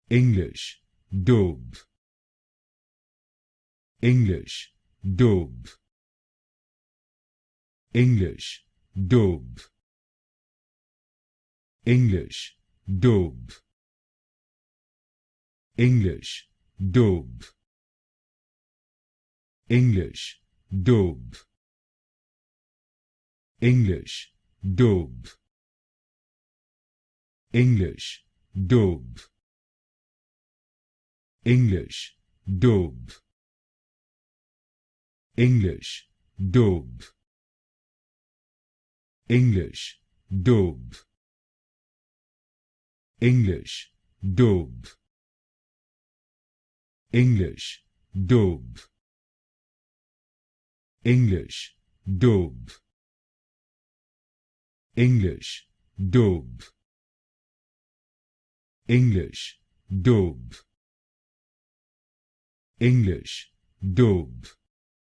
English, Daube. English, Daube. English, Daube. English, Daube. English, Daube. English, Daube. English, Daube. English, Daube. English, Daube. English, Daube. English, Daube. English, Daube. English, Daube. English, Daube. English, Daube. English, Daube. English, Daube.